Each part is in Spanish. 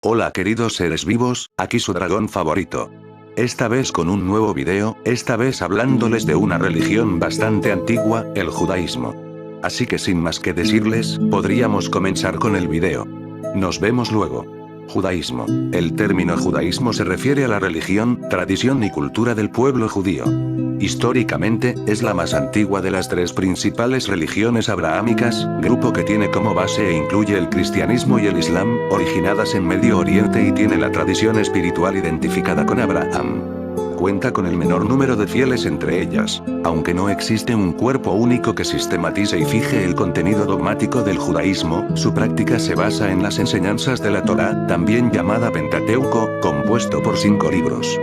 Hola queridos seres vivos, aquí su dragón favorito. Esta vez con un nuevo video, esta vez hablándoles de una religión bastante antigua, el judaísmo. Así que sin más que decirles, podríamos comenzar con el video. Nos vemos luego. Judaísmo. El término judaísmo se refiere a la religión, tradición y cultura del pueblo judío. Históricamente, es la más antigua de las tres principales religiones abrahámicas, grupo que tiene como base e incluye el cristianismo y el islam, originadas en Medio Oriente y tiene la tradición espiritual identificada con Abraham. Cuenta con el menor número de fieles entre ellas, aunque no existe un cuerpo único que sistematice y fije el contenido dogmático del judaísmo, su práctica se basa en las enseñanzas de la Torá, también llamada Pentateuco, compuesto por 5 libros.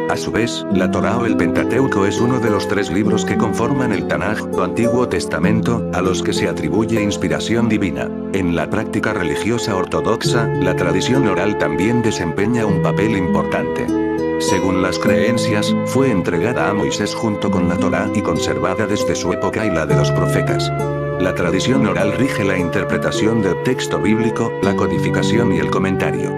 A su vez, la Torá o el Pentateuco es uno de los 3 libros que conforman el Tanaj, o Antiguo Testamento, a los que se atribuye inspiración divina. En la práctica religiosa ortodoxa, la tradición oral también desempeña un papel importante. Según las creencias, fue entregada a Moisés junto con la Torá y conservada desde su época y la de los profetas. La tradición oral rige la interpretación del texto bíblico, la codificación y el comentario.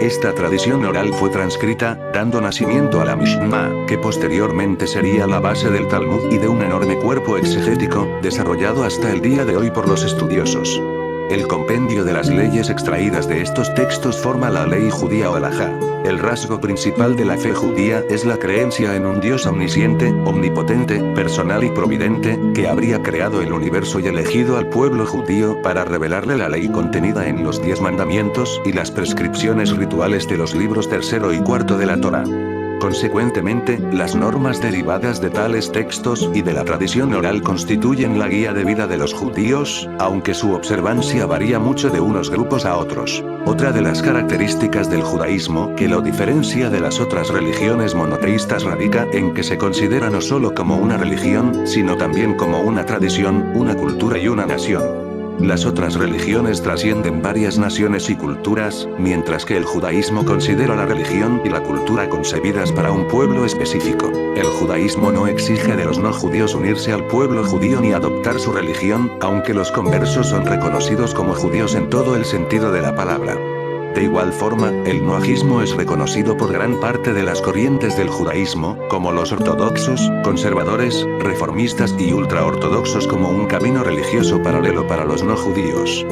Esta tradición oral fue transcrita, dando nacimiento a la Mishnah, que posteriormente sería la base del Talmud y de un enorme cuerpo exegético, desarrollado hasta el día de hoy por los estudiosos. El compendio de las leyes extraídas de estos textos forma la ley judía o halajá. El rasgo principal de la fe judía es la creencia en un Dios omnisciente, omnipotente, personal y providente, que habría creado el universo y elegido al pueblo judío para revelarle la ley contenida en los 10 mandamientos y las prescripciones rituales de los libros 3 y 4 de la Torá. Consecuentemente, las normas derivadas de tales textos y de la tradición oral constituyen la guía de vida de los judíos, aunque su observancia varía mucho de unos grupos a otros. Otra de las características del judaísmo que lo diferencia de las otras religiones monoteístas radica en que se considera no solo como una religión, sino también como una tradición, una cultura y una nación. Las otras religiones trascienden varias naciones y culturas, mientras que el judaísmo considera la religión y la cultura concebidas para un pueblo específico. El judaísmo no exige de los no judíos unirse al pueblo judío ni adoptar su religión, aunque los conversos son reconocidos como judíos en todo el sentido de la palabra. De igual forma, el noajismo es reconocido por gran parte de las corrientes del judaísmo, como los ortodoxos, conservadores, reformistas y ultraortodoxos como un camino religioso paralelo para los no judíos.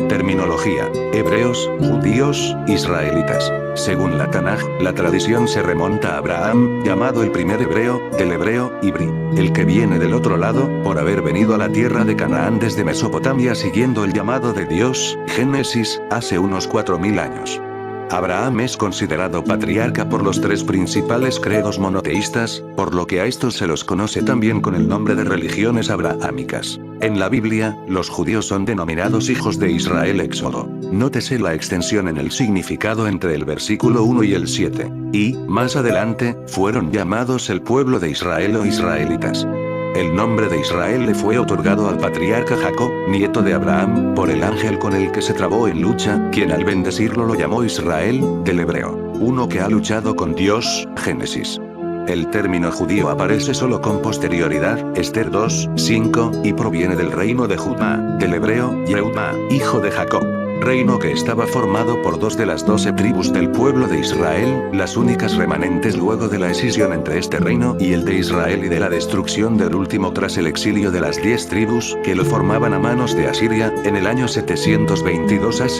Terminología: hebreos, judíos, israelitas. Según la Tanaj, la tradición se remonta a Abraham, llamado el primer hebreo, del hebreo, Ibri, el que viene del otro lado, por haber venido a la tierra de Canaán desde Mesopotamia siguiendo el llamado de Dios, Génesis, hace unos 4000 años. Abraham es considerado patriarca por los 3 principales credos monoteístas, por lo que a estos se los conoce también con el nombre de religiones abrahámicas. En la Biblia, los judíos son denominados hijos de Israel. Éxodo. Nótese la extensión en el significado entre el versículo 1 y el 7. Y, más adelante, fueron llamados el pueblo de Israel o israelitas. El nombre de Israel le fue otorgado al patriarca Jacob, nieto de Abraham, por el ángel con el que se trabó en lucha, quien al bendecirlo lo llamó Israel, del hebreo, uno que ha luchado con Dios, Génesis. El término judío aparece solo con posterioridad, Esther 2:5, y proviene del reino de Judá, del hebreo, Yehuda, hijo de Jacob. Reino que estaba formado por 2 de las 12 tribus del pueblo de Israel, las únicas remanentes luego de la escisión entre este reino y el de Israel y de la destrucción del último tras el exilio de las 10 tribus que lo formaban a manos de Asiria, en el año 722 AC.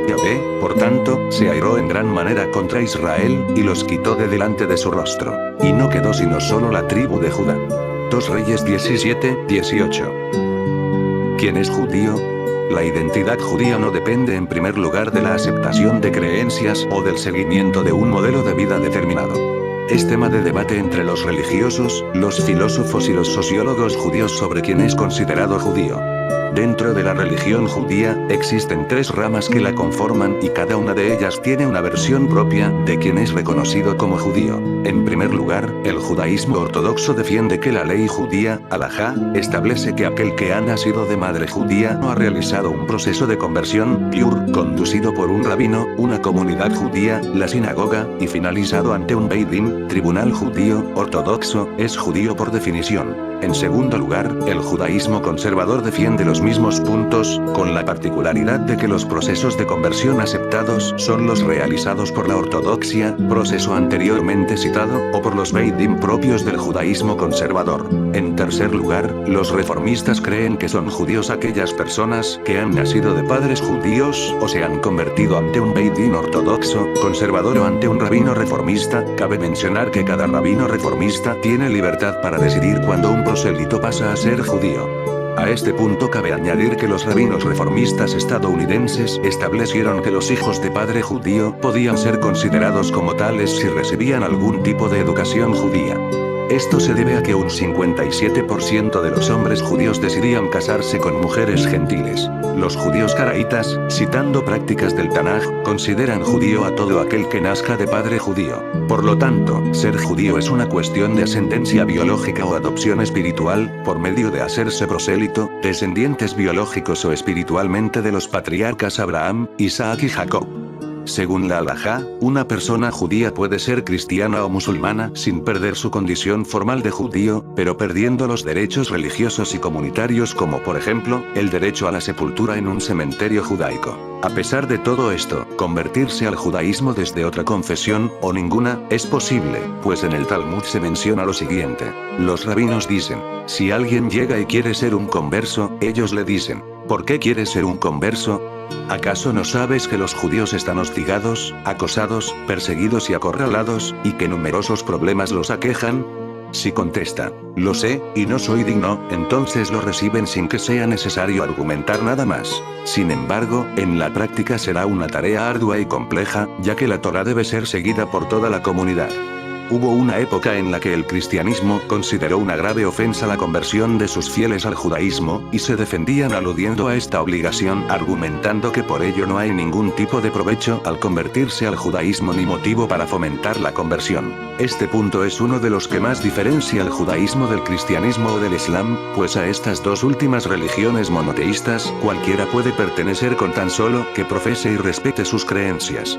Yahvé, por tanto, se airó en gran manera contra Israel, y los quitó de delante de su rostro. Y no quedó sino solo la tribu de Judá. 2 Reyes 17:18. ¿Quién es judío? La identidad judía no depende en primer lugar de la aceptación de creencias o del seguimiento de un modelo de vida determinado. Es tema de debate entre los religiosos, los filósofos y los sociólogos judíos sobre quién es considerado judío. Dentro de la religión judía, existen 3 ramas que la conforman y cada una de ellas tiene una versión propia de quien es reconocido como judío. En primer lugar, el judaísmo ortodoxo defiende que la ley judía, halajá, establece que aquel que ha nacido de madre judía no ha realizado un proceso de conversión, pur, conducido por un rabino, una comunidad judía, la sinagoga, y finalizado ante un beidín, tribunal judío, ortodoxo, es judío por definición. En segundo lugar, el judaísmo conservador defiende los los mismos puntos, con la particularidad de que los procesos de conversión aceptados son los realizados por la ortodoxia, proceso anteriormente citado, o por los Beidim propios del judaísmo conservador. En tercer lugar, los reformistas creen que son judíos aquellas personas que han nacido de padres judíos, o se han convertido ante un Beidim ortodoxo, conservador o ante un rabino reformista. Cabe mencionar que cada rabino reformista tiene libertad para decidir cuando un prosélito pasa a ser judío. A este punto cabe añadir que los rabinos reformistas estadounidenses establecieron que los hijos de padre judío podían ser considerados como tales si recibían algún tipo de educación judía. Esto se debe a que un 57% de los hombres judíos decidían casarse con mujeres gentiles. Los judíos caraítas, citando prácticas del Tanaj, consideran judío a todo aquel que nazca de padre judío. Por lo tanto, ser judío es una cuestión de ascendencia biológica o adopción espiritual, por medio de hacerse prosélito, descendientes biológicos o espiritualmente de los patriarcas Abraham, Isaac y Jacob. Según la halajá, una persona judía puede ser cristiana o musulmana sin perder su condición formal de judío, pero perdiendo los derechos religiosos y comunitarios como por ejemplo, el derecho a la sepultura en un cementerio judaico. A pesar de todo esto, convertirse al judaísmo desde otra confesión, o ninguna, es posible, pues en el Talmud se menciona lo siguiente. Los rabinos dicen, si alguien llega y quiere ser un converso, ellos le dicen, ¿por qué quieres ser un converso? ¿Acaso no sabes que los judíos están hostigados, acosados, perseguidos y acorralados, y que numerosos problemas los aquejan? Si contesta, lo sé, y no soy digno, entonces lo reciben sin que sea necesario argumentar nada más. Sin embargo, en la práctica será una tarea ardua y compleja, ya que la Torá debe ser seguida por toda la comunidad. Hubo una época en la que el cristianismo consideró una grave ofensa la conversión de sus fieles al judaísmo, y se defendían aludiendo a esta obligación, argumentando que por ello no hay ningún tipo de provecho al convertirse al judaísmo ni motivo para fomentar la conversión. Este punto es uno de los que más diferencia el judaísmo del cristianismo o del islam, pues a estas dos últimas religiones monoteístas, cualquiera puede pertenecer con tan solo que profese y respete sus creencias.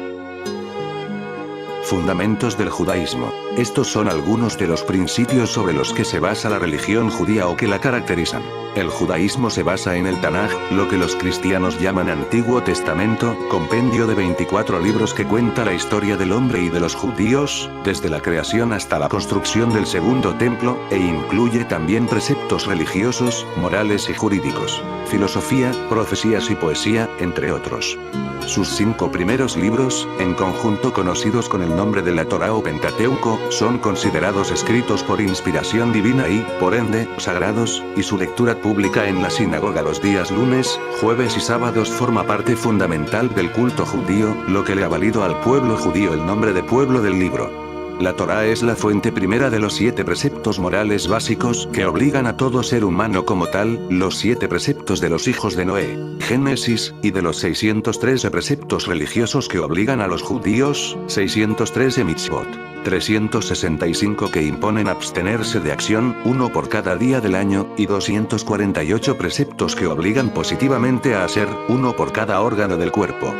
Fundamentos del judaísmo. Estos son algunos de los principios sobre los que se basa la religión judía o que la caracterizan. El judaísmo se basa en el Tanaj, lo que los cristianos llaman Antiguo Testamento, compendio de 24 libros que cuenta la historia del hombre y de los judíos, desde la creación hasta la construcción del segundo templo, e incluye también preceptos religiosos, morales y jurídicos, filosofía, profecías y poesía, entre otros. Sus 5 primeros libros, en conjunto conocidos con el nombre de la Torá o Pentateuco, son considerados escritos por inspiración divina y, por ende, sagrados, y su lectura pública en la sinagoga los días lunes, jueves y sábados forma parte fundamental del culto judío, lo que le ha valido al pueblo judío el nombre de pueblo del libro. La Torá es la fuente primera de los 7 preceptos morales básicos que obligan a todo ser humano como tal, los 7 preceptos de los hijos de Noé, Génesis, y de los 613 preceptos religiosos que obligan a los judíos, 613 mitzvot, 365 que imponen abstenerse de acción, 1 por cada día del año, y 248 preceptos que obligan positivamente a hacer, 1 por cada órgano del cuerpo.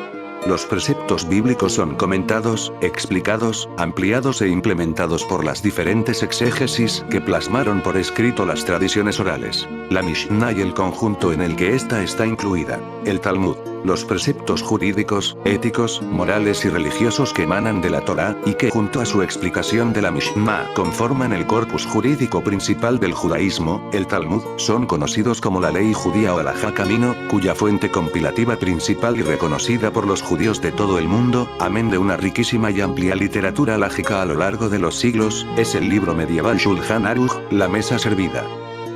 Los preceptos bíblicos son comentados, explicados, ampliados e implementados por las diferentes exégesis que plasmaron por escrito las tradiciones orales, la Mishnah y el conjunto en el que ésta está incluida, el Talmud, los preceptos jurídicos, éticos, morales y religiosos que emanan de la Torá, y que junto a su explicación de la Mishnah conforman el corpus jurídico principal del judaísmo, el Talmud, son conocidos como la ley judía o halajá camino, cuya fuente compilativa principal y reconocida por los judíos de todo el mundo, amén de una riquísima y amplia literatura halájica a lo largo de los siglos, es el libro medieval Shulchan Aruch, la mesa servida.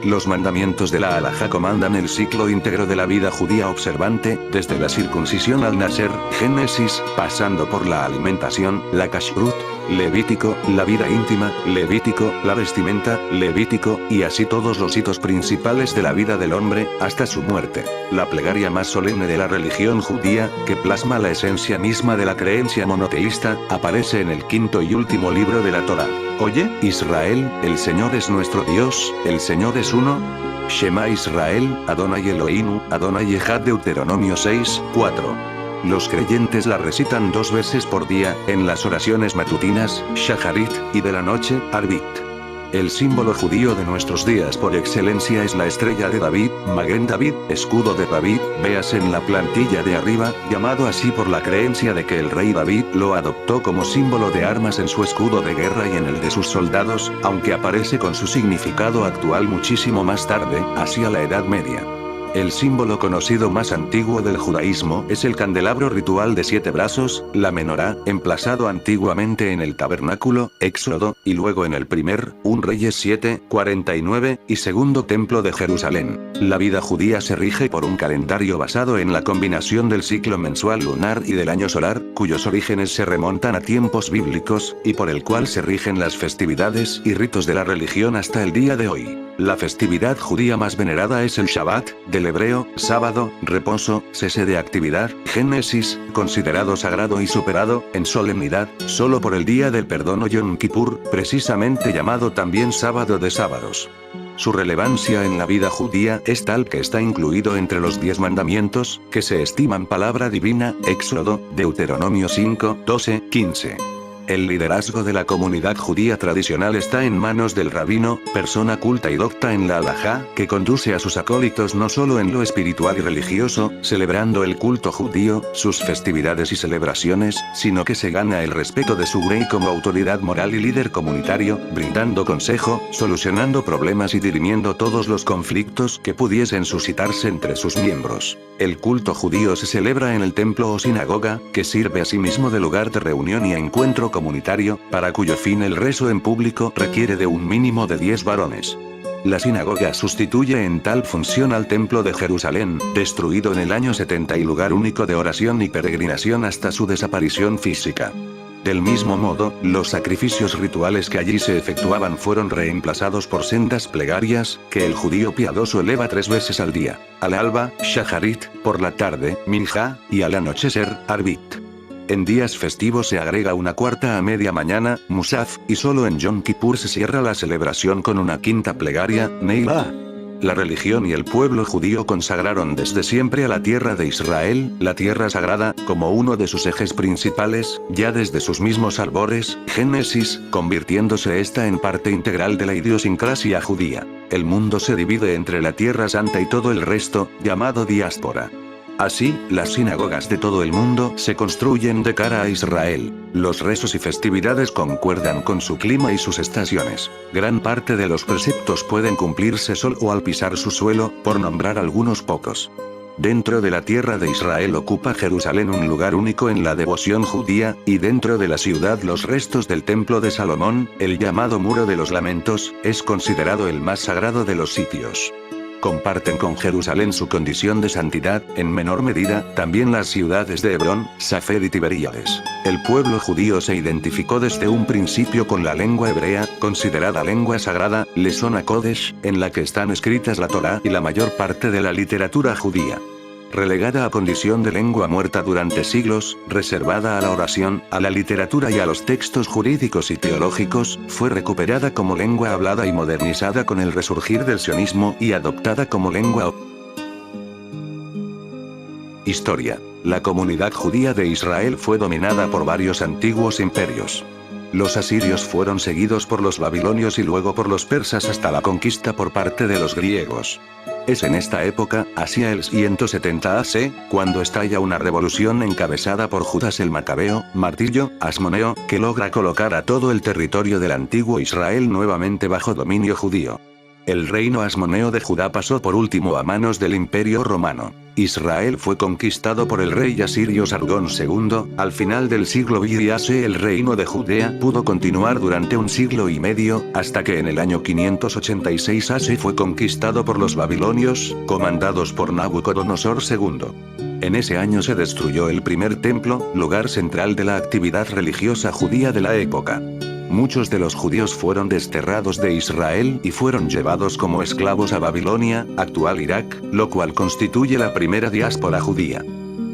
Los mandamientos de la halajá comandan el ciclo íntegro de la vida judía observante, desde la circuncisión al nacer, Génesis, pasando por la alimentación, la kashrut, Levítico, la vida íntima, Levítico, la vestimenta, Levítico, y así todos los hitos principales de la vida del hombre, hasta su muerte. La plegaria más solemne de la religión judía, que plasma la esencia misma de la creencia monoteísta, aparece en el 5º y último libro de la Torá. Oye, Israel, el Señor es nuestro Dios, el Señor es uno. Shema Israel, Adonai Eloheinu, Adonai Echad. Deuteronomio 6:4. Los creyentes la recitan 2 veces por día, en las oraciones matutinas, Shacharit, y de la noche, Arbit. El símbolo judío de nuestros días por excelencia es la estrella de David, Maguen David, escudo de David, véase en la plantilla de arriba, llamado así por la creencia de que el rey David lo adoptó como símbolo de armas en su escudo de guerra y en el de sus soldados, aunque aparece con su significado actual muchísimo más tarde, hacia la Edad Media. El símbolo conocido más antiguo del judaísmo es el candelabro ritual de 7 brazos, la menorá, emplazado antiguamente en el tabernáculo, Éxodo, y luego en el primer, Reyes 7, 49, y segundo templo de Jerusalén. La vida judía se rige por un calendario basado en la combinación del ciclo mensual lunar y del año solar, cuyos orígenes se remontan a tiempos bíblicos, y por el cual se rigen las festividades y ritos de la religión hasta el día de hoy. La festividad judía más venerada es el Shabbat, del hebreo, sábado, reposo, cese de actividad, Génesis, considerado sagrado y superado, en solemnidad, solo por el día del perdón o Yom Kippur, precisamente llamado también sábado de sábados. Su relevancia en la vida judía es tal que está incluido entre los 10 mandamientos, que se estiman palabra divina, Éxodo, Deuteronomio 5, 12, 15. El liderazgo de la comunidad judía tradicional está en manos del rabino, persona culta y docta en la halajá, que conduce a sus acólitos no solo en lo espiritual y religioso, celebrando el culto judío, sus festividades y celebraciones, sino que se gana el respeto de su grey como autoridad moral y líder comunitario, brindando consejo, solucionando problemas y dirimiendo todos los conflictos que pudiesen suscitarse entre sus miembros. El culto judío se celebra en el templo o sinagoga, que sirve asimismo de lugar de reunión y encuentro comunitario, para cuyo fin el rezo en público requiere de un mínimo de 10 varones. La sinagoga sustituye en tal función al templo de Jerusalén, destruido en el año 70 y lugar único de oración y peregrinación hasta su desaparición física. Del mismo modo, los sacrificios rituales que allí se efectuaban fueron reemplazados por sendas plegarias, que el judío piadoso eleva 3 veces al día: al alba, Shacharit, por la tarde, Minjá, y al anochecer, Arbit. En días festivos se agrega una cuarta a media mañana, Musaf, y solo en Yom Kippur se cierra la celebración con una quinta plegaria, Neilah. La religión y el pueblo judío consagraron desde siempre a la tierra de Israel, la tierra sagrada, como uno de sus ejes principales, ya desde sus mismos albores, Génesis, convirtiéndose esta en parte integral de la idiosincrasia judía. El mundo se divide entre la tierra santa y todo el resto, llamado diáspora. Así, las sinagogas de todo el mundo se construyen de cara a Israel. Los rezos y festividades concuerdan con su clima y sus estaciones. Gran parte de los preceptos pueden cumplirse solo al pisar su suelo, por nombrar algunos pocos. Dentro de la tierra de Israel ocupa Jerusalén un lugar único en la devoción judía, y dentro de la ciudad los restos del templo de Salomón, el llamado Muro de los Lamentos, es considerado el más sagrado de los sitios. Comparten con Jerusalén su condición de santidad, en menor medida, también las ciudades de Hebrón, Safed y Tiberíades. El pueblo judío se identificó desde un principio con la lengua hebrea, considerada lengua sagrada, Leshon HaKodesh, en la que están escritas la Torá y la mayor parte de la literatura judía. Relegada a condición de lengua muerta durante siglos, reservada a la oración, a la literatura y a los textos jurídicos y teológicos, fue recuperada como lengua hablada y modernizada con el resurgir del sionismo y adoptada como lengua. Historia. La comunidad judía de Israel fue dominada por varios antiguos imperios. Los asirios fueron seguidos por los babilonios y luego por los persas hasta la conquista por parte de los griegos. Es en esta época, hacia el 170 AC, cuando estalla una revolución encabezada por Judas el Macabeo, Martillo, Asmoneo, que logra colocar a todo el territorio del antiguo Israel nuevamente bajo dominio judío. El reino asmoneo de Judá pasó por último a manos del Imperio Romano. Israel fue conquistado por el rey asirio Sargón II, al final del siglo VI AC el reino de Judea pudo continuar durante un siglo y medio, hasta que en el año 586 AC fue conquistado por los babilonios, comandados por Nabucodonosor II. En ese año se destruyó el primer templo, lugar central de la actividad religiosa judía de la época. Muchos de los judíos fueron desterrados de Israel y fueron llevados como esclavos a Babilonia, actual Irak, lo cual constituye la primera diáspora judía.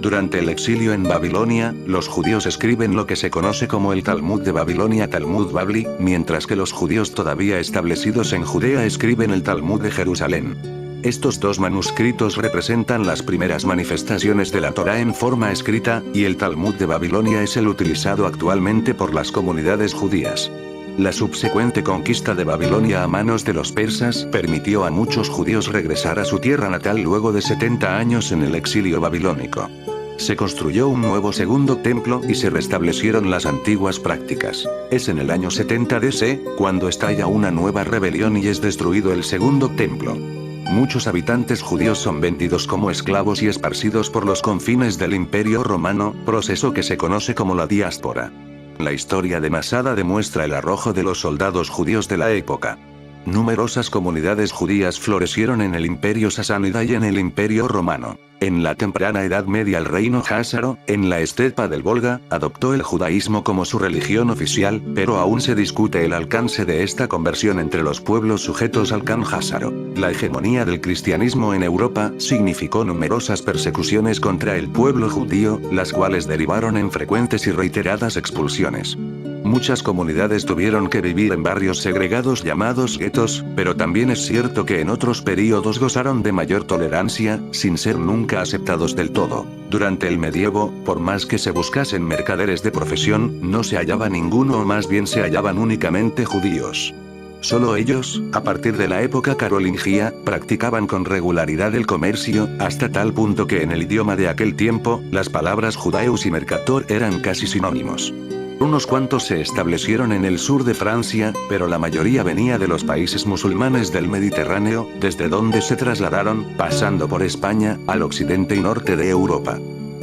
Durante el exilio en Babilonia, los judíos escriben lo que se conoce como el Talmud de Babilonia, Talmud Babli, mientras que los judíos todavía establecidos en Judea escriben el Talmud de Jerusalén. Estos dos manuscritos representan las primeras manifestaciones de la Torá en forma escrita, y el Talmud de Babilonia es el utilizado actualmente por las comunidades judías. La subsecuente conquista de Babilonia a manos de los persas permitió a muchos judíos regresar a su tierra natal luego de 70 años en el exilio babilónico. Se construyó un nuevo segundo templo y se restablecieron las antiguas prácticas. Es en el año 70 DC, cuando estalla una nueva rebelión y es destruido el segundo templo. Muchos habitantes judíos son vendidos como esclavos y esparcidos por los confines del Imperio Romano, proceso que se conoce como la diáspora. La historia de Masada demuestra el arrojo de los soldados judíos de la época. Numerosas comunidades judías florecieron en el Imperio Sasánida y en el Imperio Romano. En la temprana Edad Media el reino házaro, en la estepa del Volga, adoptó el judaísmo como su religión oficial, pero aún se discute el alcance de esta conversión entre los pueblos sujetos al Khan házaro. La hegemonía del cristianismo en Europa significó numerosas persecuciones contra el pueblo judío, las cuales derivaron en frecuentes y reiteradas expulsiones. Muchas comunidades tuvieron que vivir en barrios segregados llamados guetos, pero también es cierto que en otros períodos gozaron de mayor tolerancia, sin ser nunca aceptados del todo. Durante el medievo, por más que se buscasen mercaderes de profesión, no se hallaba ninguno o más bien se hallaban únicamente judíos. Solo ellos, a partir de la época carolingia, practicaban con regularidad el comercio, hasta tal punto que en el idioma de aquel tiempo, las palabras judaeus y mercator eran casi sinónimos. Unos cuantos se establecieron en el sur de Francia, pero la mayoría venía de los países musulmanes del Mediterráneo, desde donde se trasladaron, pasando por España, al occidente y norte de Europa.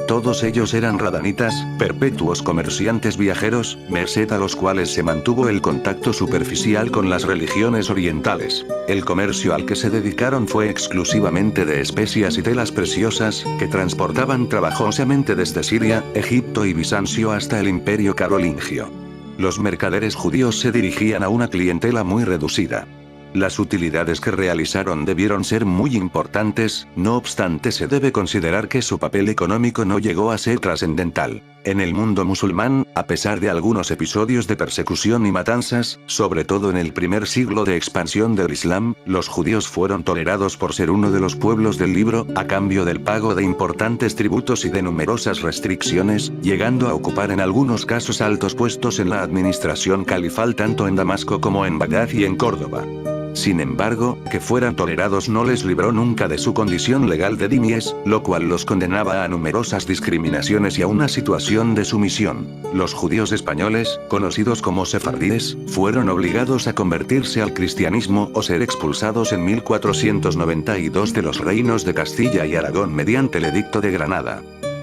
Todos ellos eran radanitas, perpetuos comerciantes viajeros, merced a los cuales se mantuvo el contacto superficial con las religiones orientales. El comercio al que se dedicaron fue exclusivamente de especias y telas preciosas, que transportaban trabajosamente desde Siria, Egipto y Bizancio hasta el Imperio carolingio. Los mercaderes judíos se dirigían a una clientela muy reducida. Las utilidades que realizaron debieron ser muy importantes, no obstante se debe considerar que su papel económico no llegó a ser trascendental. En el mundo musulmán, a pesar de algunos episodios de persecución y matanzas, sobre todo en el primer siglo de expansión del Islam, los judíos fueron tolerados por ser uno de los pueblos del libro, a cambio del pago de importantes tributos y de numerosas restricciones, llegando a ocupar en algunos casos altos puestos en la administración califal tanto en Damasco como en Bagdad y en Córdoba. Sin embargo, que fueran tolerados no les libró nunca de su condición legal de dhimies, lo cual los condenaba a numerosas discriminaciones y a una situación de sumisión. Los judíos españoles, conocidos como sefardíes, fueron obligados a convertirse al cristianismo o ser expulsados en 1492 de los reinos de Castilla y Aragón mediante el Edicto de Granada.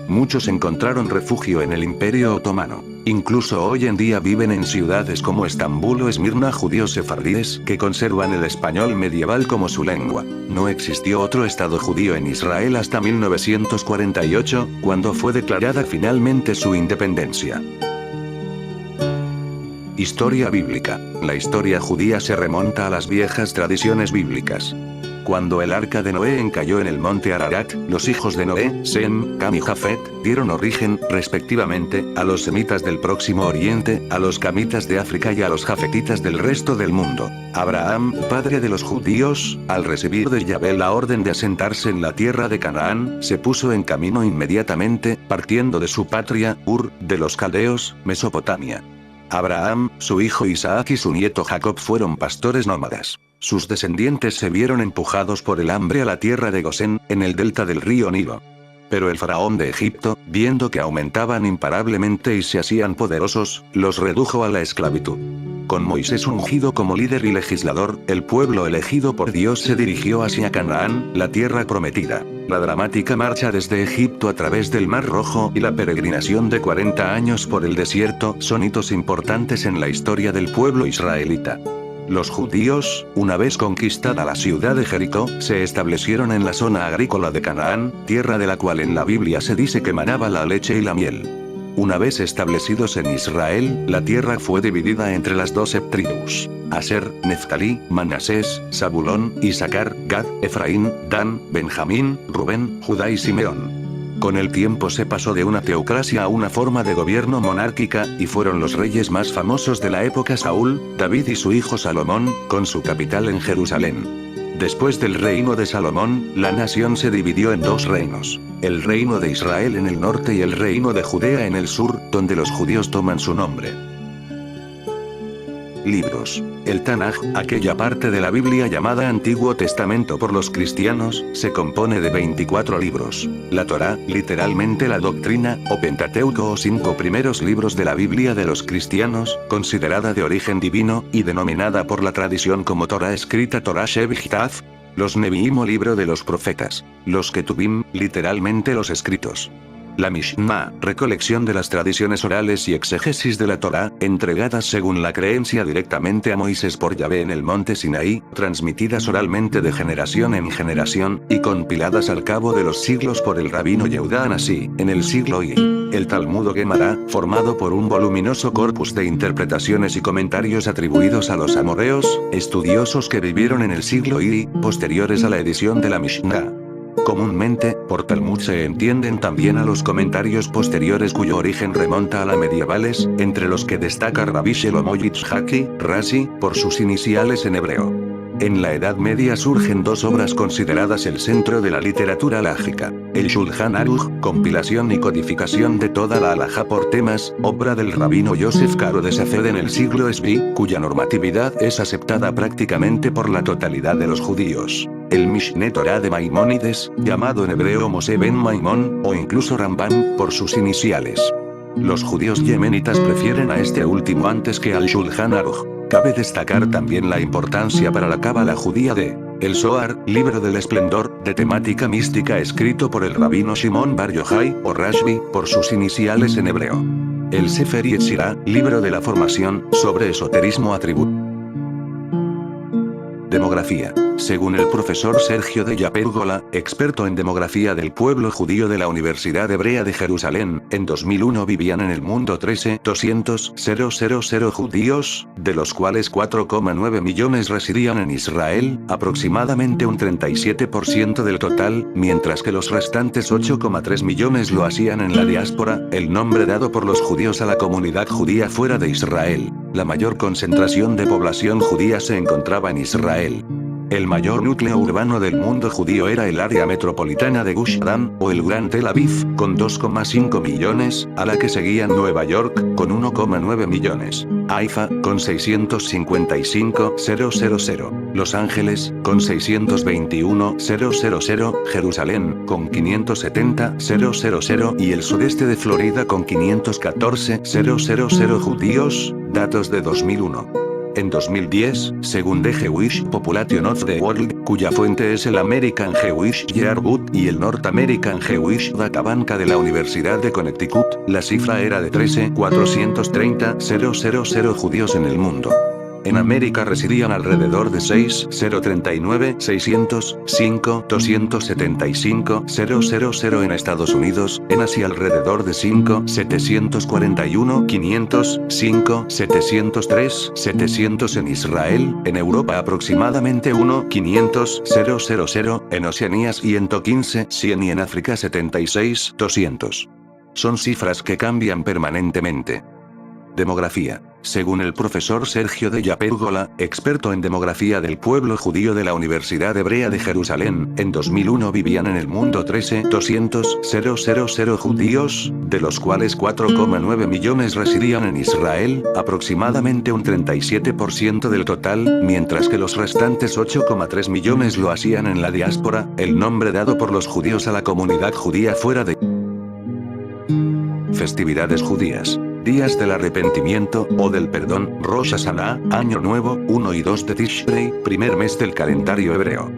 Muchos encontraron refugio en el Imperio Otomano. Incluso hoy en día viven en ciudades como Estambul o Esmirna judíos sefardíes que conservan el español medieval como su lengua. No existió otro estado judío en Israel hasta 1948, cuando fue declarada finalmente su independencia. Historia bíblica. La historia judía se remonta a las viejas tradiciones bíblicas. Cuando el arca de Noé encalló en el monte Ararat, los hijos de Noé, Sem, Cam y Jafet, dieron origen, respectivamente, a los semitas del Próximo Oriente, a los camitas de África y a los jafetitas del resto del mundo. Abraham, padre de los judíos, al recibir de Yahvé la orden de asentarse en la tierra de Canaán, se puso en camino inmediatamente, partiendo de su patria, Ur, de los caldeos, Mesopotamia. Abraham, su hijo Isaac y su nieto Jacob fueron pastores nómadas. Sus descendientes se vieron empujados por el hambre a la tierra de Gosén, en el delta del río Nilo. Pero el faraón de Egipto, viendo que aumentaban imparablemente y se hacían poderosos, los redujo a la esclavitud. Con Moisés ungido como líder y legislador, el pueblo elegido por Dios se dirigió hacia Canaán, la tierra prometida. La dramática marcha desde Egipto a través del Mar Rojo y la peregrinación de 40 años por el desierto son hitos importantes en la historia del pueblo israelita. Los judíos, una vez conquistada la ciudad de Jericó, se establecieron en la zona agrícola de Canaán, tierra de la cual en la Biblia se dice que manaba la leche y la miel. Una vez establecidos en Israel, la tierra fue dividida entre las 12 tribus: Aser, Neftalí, Manasés, Zabulón, Isaacar, Gad, Efraín, Dan, Benjamín, Rubén, Judá y Simeón. Con el tiempo se pasó de una teocracia a una forma de gobierno monárquica, y fueron los reyes más famosos de la época Saúl, David y su hijo Salomón, con su capital en Jerusalén. Después del reino de Salomón, la nación se dividió en dos reinos: el reino de Israel en el norte y el reino de Judea en el sur, donde los judíos toman su nombre. Libros. El Tanaj, aquella parte de la Biblia llamada Antiguo Testamento por los cristianos, se compone de 24 libros. La Torá, literalmente la doctrina, o Pentateuco o 5 primeros libros de la Biblia de los cristianos, considerada de origen divino, y denominada por la tradición como Torá escrita Torá Shevichtav. Los Neviim o libro de los profetas. Los Ketubim, literalmente los escritos. La Mishnah, recolección de las tradiciones orales y exégesis de la Torá, entregadas según la creencia directamente a Moisés por Yahvé en el monte Sinaí, transmitidas oralmente de generación en generación, y compiladas al cabo de los siglos por el rabino Yehudá Anasí, en el siglo I. El Talmud o Gemara, formado por un voluminoso corpus de interpretaciones y comentarios atribuidos a los amorreos, estudiosos que vivieron en el siglo I, posteriores a la edición de la Mishnah. Comúnmente, por Talmud se entienden también a los comentarios posteriores cuyo origen remonta a la medievales, entre los que destaca Rabbi Shelomo Yitzhaki, Rashi, por sus iniciales en hebreo. En la Edad Media surgen dos obras consideradas el centro de la literatura halájica. El Shulchan Aruch, compilación y codificación de toda la halajá por temas, obra del rabino Yosef Karo de Safed en el siglo Svi, cuya normatividad es aceptada prácticamente por la totalidad de los judíos. El Mishneh Torah de Maimónides, llamado en hebreo Moshe ben Maimón, o incluso Rambam, por sus iniciales. Los judíos yemenitas prefieren a este último antes que al Shulchan Aruch. Cabe destacar también la importancia para la cábala judía de el Zohar, libro del esplendor, de temática mística escrito por el rabino Shimon Bar Yochai, o Rashbi, por sus iniciales en hebreo. El Sefer Yetzirah, libro de la formación, sobre esoterismo atributo. Demografía. Según el profesor Sergio de Yapérgola, experto en demografía del pueblo judío de la Universidad Hebrea de Jerusalén, en 2001 vivían en el mundo 13.200.000 judíos, de los cuales 4,9 millones residían en Israel, aproximadamente un 37% del total, mientras que los restantes 8,3 millones lo hacían en la diáspora, el nombre dado por los judíos a la comunidad judía fuera de Israel. La mayor concentración de población judía se encontraba en Israel. El mayor núcleo urbano del mundo judío era el área metropolitana de Gush Dan, o el Gran Tel Aviv, con 2,5 millones, a la que seguían Nueva York, con 1,9 millones. Haifa, con 655.000. Los Ángeles, con 621.000. Jerusalén, con 570.000. Y el sudeste de Florida con 514.000 judíos, datos de 2001. En 2010, según The Jewish Population of the World, cuya fuente es el American Jewish Yearbook y el North American Jewish Databank de la Universidad de Connecticut, la cifra era de 13.430.000 judíos en el mundo. En América residían alrededor de 6.039.605.275.000 en Estados Unidos, en Asia alrededor de 5.741.505.703.700 en Israel, en Europa aproximadamente 1.500.000, en Oceanía 115.100 y en África 76.200. Son cifras que cambian permanentemente. Demografía. Según el profesor Sergio de Yapérgola, experto en demografía del pueblo judío de la Universidad Hebrea de Jerusalén, en 2001 vivían en el mundo 13.200.000 judíos, de los cuales 4,9 millones residían en Israel, aproximadamente un 37% del total, mientras que los restantes 8,3 millones lo hacían en la diáspora, el nombre dado por los judíos a la comunidad judía fuera de. Festividades judías. Días del arrepentimiento, o del perdón, Rosh Hashanah, Año Nuevo, 1 y 2 de Tishrei, primer mes del calendario hebreo.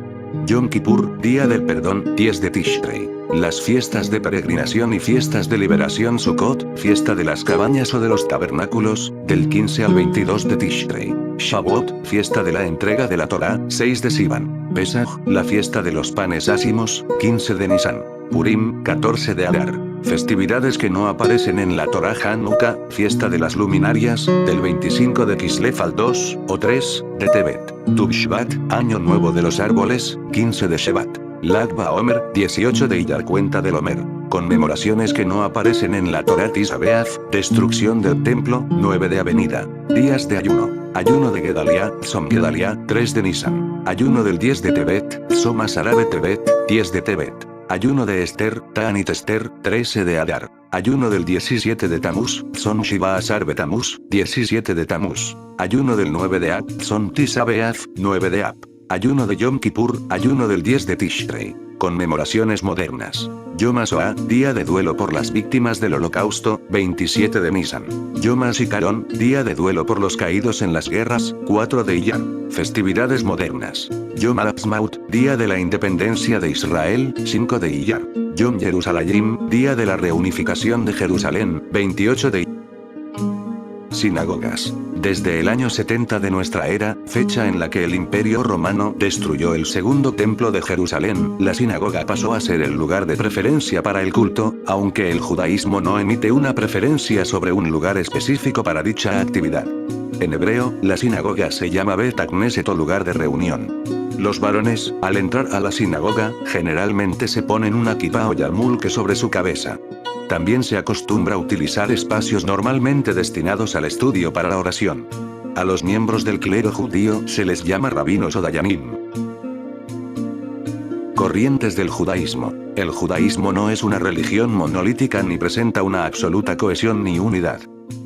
Yom Kippur, Día del Perdón, 10 de Tishrei. Las fiestas de peregrinación y fiestas de liberación Sukkot, fiesta de las cabañas o de los tabernáculos, del 15 al 22 de Tishrei. Shavuot, fiesta de la entrega de la Torá, 6 de Sivan. Pesach, la fiesta de los panes ácimos, 15 de Nisan. Purim, 14 de Adar. Festividades que no aparecen en la Torá. Hanukkah, fiesta de las luminarias, del 25 de Kislev al 2 o 3 de Tebet. Tu B'Shvat, Año Nuevo de los Árboles, 15 de Shevat. Lag BaOmer, 18 de Iyar, cuenta del Homer. Conmemoraciones que no aparecen en la Torá. Tisha B'Av, destrucción del templo, 9 de Avenida. Días de ayuno. Ayuno de Gedaliah, Tzom Gedaliah, 3 de Nisan. Ayuno del 10 de Tebet, Tzom Asara Tebet, 10 de Tebet. Ayuno de Esther, Ta'anit Esther, 13 de Adar. Ayuno del 17 de Tamuz, Son Shiva Asar Betamuz, 17 de Tamuz. Ayuno del 9 de Ab, Son Tisha B'Av, 9 de Ab. Ayuno de Yom Kippur, ayuno del 10 de Tishrei. Conmemoraciones modernas. Yom HaShoah, día de duelo por las víctimas del Holocausto, 27 de Nisan. Yom HaZikaron, día de duelo por los caídos en las guerras, 4 de Iyar. Festividades modernas. Yom HaAtzmaut, día de la independencia de Israel, 5 de Iyar. Yom Yerushalayim, día de la reunificación de Jerusalén, 28 de Iyar. Sinagogas. Desde el año 70 de nuestra era, fecha en la que el Imperio Romano destruyó el segundo templo de Jerusalén, la sinagoga pasó a ser el lugar de preferencia para el culto, aunque el judaísmo no emite una preferencia sobre un lugar específico para dicha actividad. En hebreo, la sinagoga se llama Bet Knesset o lugar de reunión. Los varones, al entrar a la sinagoga, generalmente se ponen una kippah o yarmulke sobre su cabeza. También se acostumbra utilizar espacios normalmente destinados al estudio para la oración. A los miembros del clero judío se les llama rabinos o dayanim. Corrientes del judaísmo. El judaísmo no es una religión monolítica ni presenta una absoluta cohesión ni unidad.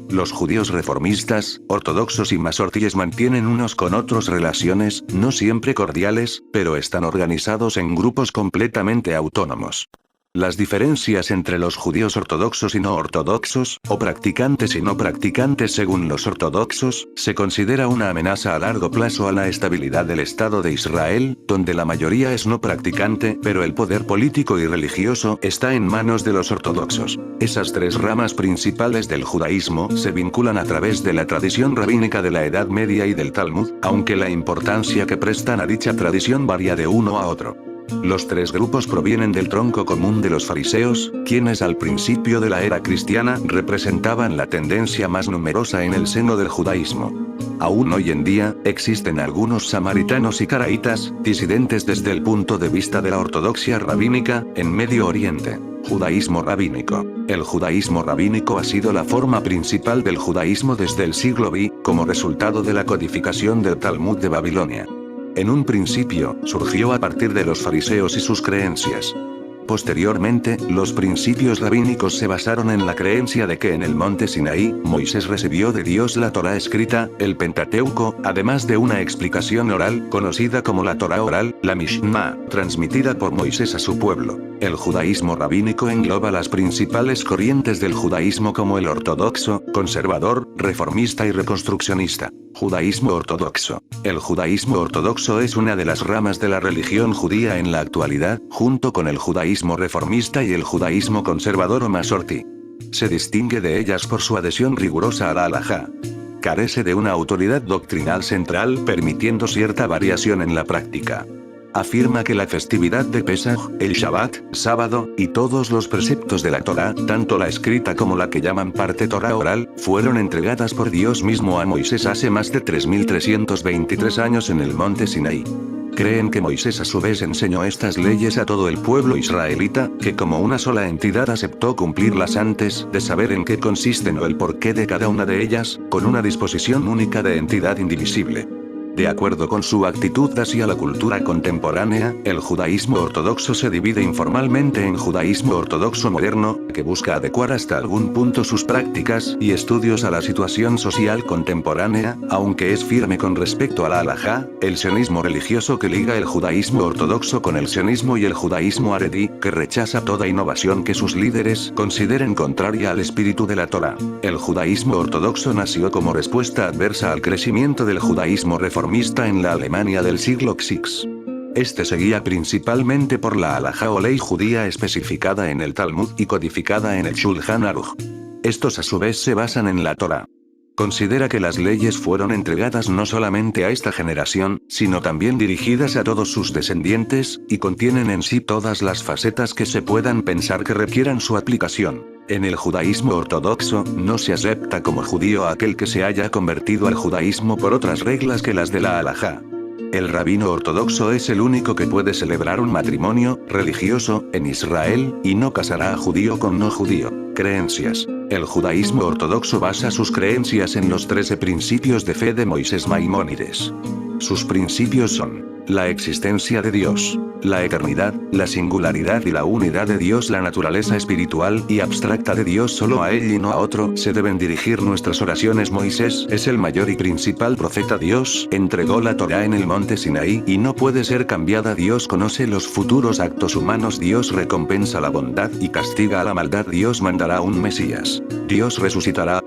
Los judíos reformistas, ortodoxos y masortíes mantienen unos con otros relaciones, no siempre cordiales, pero están organizados en grupos completamente autónomos. Las diferencias entre los judíos ortodoxos y no ortodoxos, o practicantes y no practicantes según los ortodoxos, se considera una amenaza a largo plazo a la estabilidad del Estado de Israel, donde la mayoría es no practicante, pero el poder político y religioso está en manos de los ortodoxos. Esas tres ramas principales del judaísmo se vinculan a través de la tradición rabínica de la Edad Media y del Talmud, aunque la importancia que prestan a dicha tradición varía de uno a otro. Los tres grupos provienen del tronco común de los fariseos, quienes al principio de la era cristiana representaban la tendencia más numerosa en el seno del judaísmo. Aún hoy en día, existen algunos samaritanos y caraítas, disidentes desde el punto de vista de la ortodoxia rabínica, en Medio Oriente. Judaísmo rabínico. El judaísmo rabínico ha sido la forma principal del judaísmo desde el siglo V, como resultado de la codificación del Talmud de Babilonia. En un principio, surgió a partir de los fariseos y sus creencias. Posteriormente, los principios rabínicos se basaron en la creencia de que en el monte Sinaí, Moisés recibió de Dios la Torá escrita, el Pentateuco, además de una explicación oral, conocida como la Torá oral, la Mishnah, transmitida por Moisés a su pueblo. El judaísmo rabínico engloba las principales corrientes del judaísmo como el ortodoxo, conservador, reformista y reconstruccionista. Judaísmo ortodoxo. El judaísmo ortodoxo es una de las ramas de la religión judía en la actualidad, junto con el judaísmo reformista y el judaísmo conservador o masorti. Se distingue de ellas por su adhesión rigurosa a la halajá. Carece de una autoridad doctrinal central, permitiendo cierta variación en la práctica. Afirma que la festividad de Pesaj, el Shabbat, sábado, y todos los preceptos de la Torá, tanto la escrita como la que llaman parte Torá oral, fueron entregadas por Dios mismo a Moisés hace más de 3323 años en el monte Sinaí. Creen que Moisés a su vez enseñó estas leyes a todo el pueblo israelita, que como una sola entidad aceptó cumplirlas antes de saber en qué consisten o el porqué de cada una de ellas, con una disposición única de entidad indivisible. De acuerdo con su actitud hacia la cultura contemporánea, el judaísmo ortodoxo se divide informalmente en judaísmo ortodoxo moderno, que busca adecuar hasta algún punto sus prácticas y estudios a la situación social contemporánea, aunque es firme con respecto a la halajá, el sionismo religioso que liga el judaísmo ortodoxo con el sionismo y el judaísmo haredí, que rechaza toda innovación que sus líderes consideren contraria al espíritu de la Torá. El judaísmo ortodoxo nació como respuesta adversa al crecimiento del judaísmo reformista en la Alemania del siglo VI. Este seguía principalmente por la halajá o ley judía especificada en el Talmud y codificada en el Shulchan Aruch. Estos a su vez se basan en la Torá. Considera que las leyes fueron entregadas no solamente a esta generación, sino también dirigidas a todos sus descendientes, y contienen en sí todas las facetas que se puedan pensar que requieran su aplicación. En el judaísmo ortodoxo, no se acepta como judío a aquel que se haya convertido al judaísmo por otras reglas que las de la halajá. El rabino ortodoxo es el único que puede celebrar un matrimonio religioso en Israel, y no casará a judío con no judío. Creencias. El judaísmo ortodoxo basa sus creencias en los 13 principios de fe de Moisés Maimónides. Sus principios son: la existencia de Dios, La eternidad, la singularidad y la unidad de Dios, la naturaleza espiritual y abstracta de Dios, solo a Él y no a otro se deben dirigir nuestras oraciones. Moisés es el mayor y principal profeta. Dios entregó la Torá en el monte Sinaí y no puede ser cambiada. Dios conoce los futuros actos humanos. Dios recompensa la bondad y castiga a la maldad. Dios mandará un Mesías. Dios resucitará.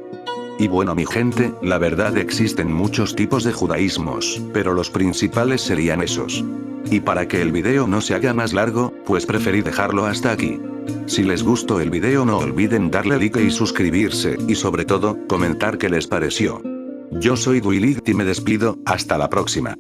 Y bueno, mi gente, la verdad, existen muchos tipos de judaísmos, pero los principales serían esos. Y para que el video no se haga más largo, pues preferí dejarlo hasta aquí. Si les gustó el video, no olviden darle like y suscribirse, y sobre todo, comentar qué les pareció. Yo soy Duiligt y me despido, hasta la próxima.